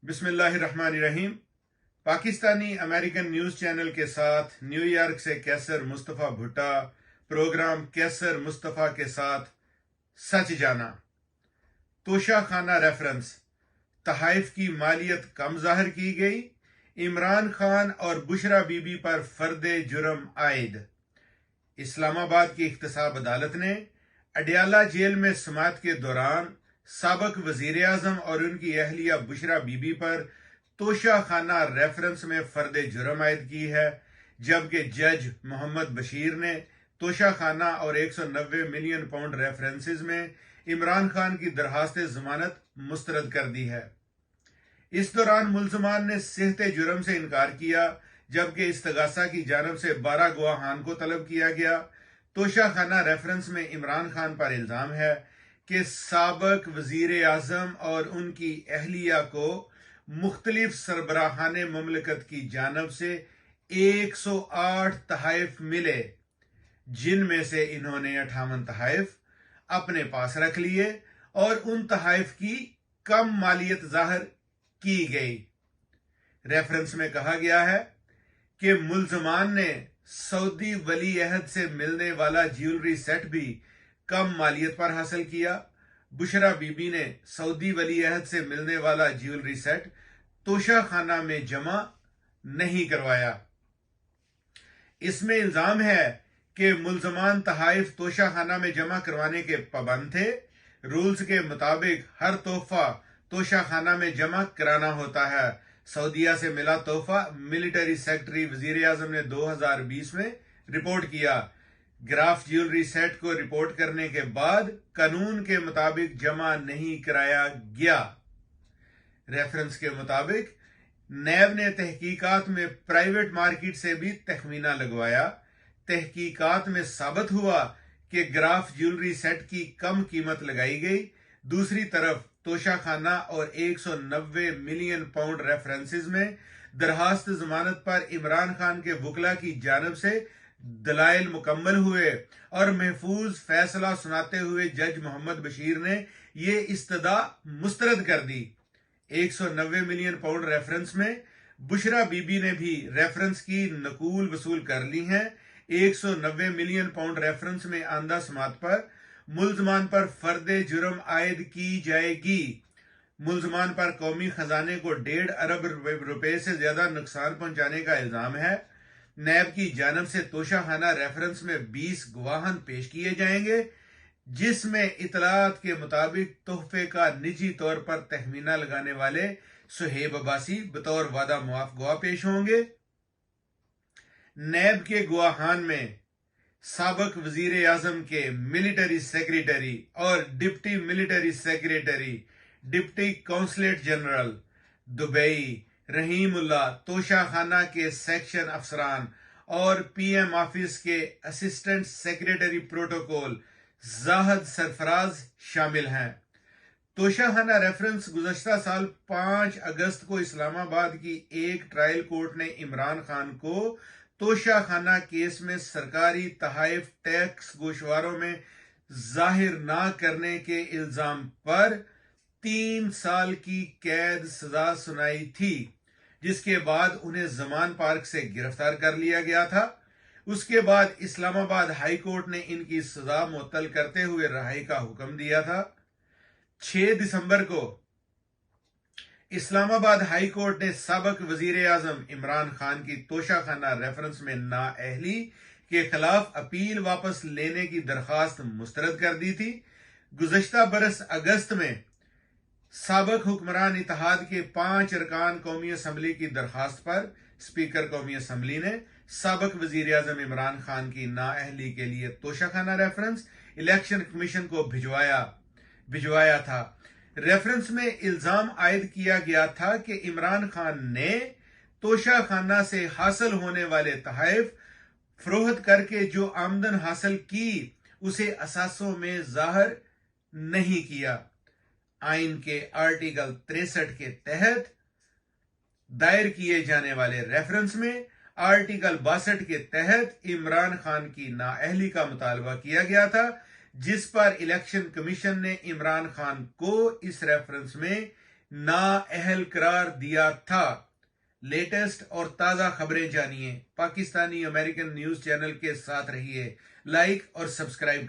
बिस्मिल्लाहिर्रहमानिर्रहीम। Pakistani American news channel के साथ न्यूयॉर्क से कैसर मुस्तफ़ा भुट्टा। प्रोग्राम कैसर मुस्तफ़ा के साथ सच जाना। तोशाखाना रेफरेंस। तहाइफ की मालियत कम जाहिर की गई। इमरान खान और बुशरा बीबी पर फर्दे जुर्म आयद। इस्लामाबाद की इख्तिसाब अदालत ने अडयाला जेल में समाअत के दौरान साबिक वजीर आजम और उनकी अहलिया बुशरा बीबी पर तोशाखाना रेफरेंस में फर्दे जुर्म आयद की है, जबकि जज मोहम्मद बशीर ने तोशाखाना और 190 मिलियन पाउंड रेफरेंसेस में इमरान खान की दरखास्त जमानत मुस्तरद कर दी है। इस दौरान मुल्जमान ने सेहते जुर्म से इनकार किया, जबकि इस्तगासा की जानब से 12 गवाहान को तलब किया गया। तोशाखाना रेफरेंस में इमरान खान पर इल्जाम है कि साबिक वजीर आजम और उनकी अहलिया को मुख्तलिफ सरबराहान ममलकत की जानब से 108 तहाइफ मिले, जिनमें से इन्होंने 58 तहाइफ अपने पास रख लिए और उन तहाइफ की कम मालियत जाहिर की गई। रेफरेंस में कहा गया है कि मुल्जमान ने सऊदी वली अहद से मिलने वाला ज्वेलरी सेट भी कम मालियत पर हासिल किया। बुशरा बीबी ने सऊदी वली अहद से मिलने वाला ज्वेलरी सेट तोशाखाना में जमा नहीं करवाया। इसमें इल्जाम है कि मुल्जमान तहाइफ तोशाखाना में जमा करवाने के पाबंद थे। रूल्स के मुताबिक हर तोहफा तोशाखाना में जमा कराना होता है। सऊदीया से मिला तोहफा मिलिट्री सेक्रेटरी वजीर आजम ने 2020 में रिपोर्ट किया। ग्राफ ज्वेलरी सेट को रिपोर्ट करने के बाद कानून के मुताबिक जमा नहीं कराया गया। रेफरेंस के मुताबिक नैब ने तहकीकात में प्राइवेट मार्केट से भी तखमीना लगवाया। तहकीकात में साबित हुआ कि ग्राफ ज्वेलरी सेट की कम कीमत लगाई गई। दूसरी तरफ तोशाखाना और 190 मिलियन पाउंड रेफरेंसेस में दरखास्त जमानत पर इमरान खान के वकला की जानब से दलाइल मुकम्मल हुए और महफूज फैसला सुनाते हुए जज मोहम्मद बशीर ने ये इस्तदा मुस्तरद कर दी। 190 मिलियन पाउंड रेफरेंस में बुशरा बीबी ने भी रेफरेंस की नकूल वसूल कर ली हैं। 190 मिलियन पाउंड रेफरेंस में आंदा समात पर मुल्जमान पर फर्दे जुर्म आयद की जाएगी। मुल्जमान पर कौमी खजाने को 1.5 अरब रुपए से ज्यादा नुकसान पहुंचाने का इल्जाम है। नैब की जानब से तोशाखाना रेफरेंस में 20 गवाहान पेश किए जाएंगे, जिसमें इतलात के मुताबिक तोहफे का निजी तौर पर तखमीना लगाने वाले सुहेब अब्बासी बतौर वादा मुआफ गवाह पेश होंगे। नैब के गवाहान में साबिक वजीर आजम के मिलिट्री सेक्रेटरी और deputy military secretary, deputy consulate general Dubai Rahimullah, Toshakhana के सेक्शन अफसरान और पीएम ऑफिस के assistant secretary protocol Zahid Sarfaraz शामिल हैं। तोशाखाना रेफरेंस गुज़श्ता साल 5 अगस्त को इस्लामाबाद की एक ट्रायल कोर्ट ने इमरान खान को तोशाखाना केस में सरकारी तहाइफ टैक्स गोशवारों में जाहिर ना करने के इल्जाम पर 3 साल की कैद सजा सुनाई थी, जिसके बाद उन्हें जमान पार्क से गिरफ्तार कर लिया गया था। उसके बाद इस्लामाबाद हाई कोर्ट ने इनकी सजा मुअत्तल करते हुए रिहाई का हुक्म दिया था। 6 दिसंबर को इस्लामाबाद हाई कोर्ट ने साबिक वजीर आजम इमरान खान की तोशाखाना रेफरेंस में नाअहली के खिलाफ अपील वापस लेने की दरखास्त मुस्तरद कर दी थी। गुज़श्ता बरस अगस्त में साबिक हुक्मरान इत्तेहाद के 5 अरकान कौमी असम्बली की दरखास्त पर स्पीकर कौमी असम्बली ने साबिक वजीर आजम इमरान खान की नाअहली के लिए तोशाखाना रेफरेंस इलेक्शन कमीशन को भिजवाया था। रेफरेंस में इल्जाम आयद किया गया था कि इमरान खान ने तोशाखाना से हासिल होने वाले तहाइफ फरोख्त करके जो आमदन हासिल की उसे असासों में जाहिर नहीं किया। आइन के आर्टिकल 63 के तहत दायर किए जाने वाले रेफरेंस में आर्टिकल 62 के तहत इमरान खान की नाअहली का मुतालबा किया गया था, जिस पर इलेक्शन कमीशन ने इमरान खान को इस रेफरेंस में نااہل قرار دیا تھا۔ لیٹسٹ اور تازہ خبریں جانیے، پاکستانی امریکن نیوز چینل کے ساتھ رہیے، لائک اور سبسکرائب کریں۔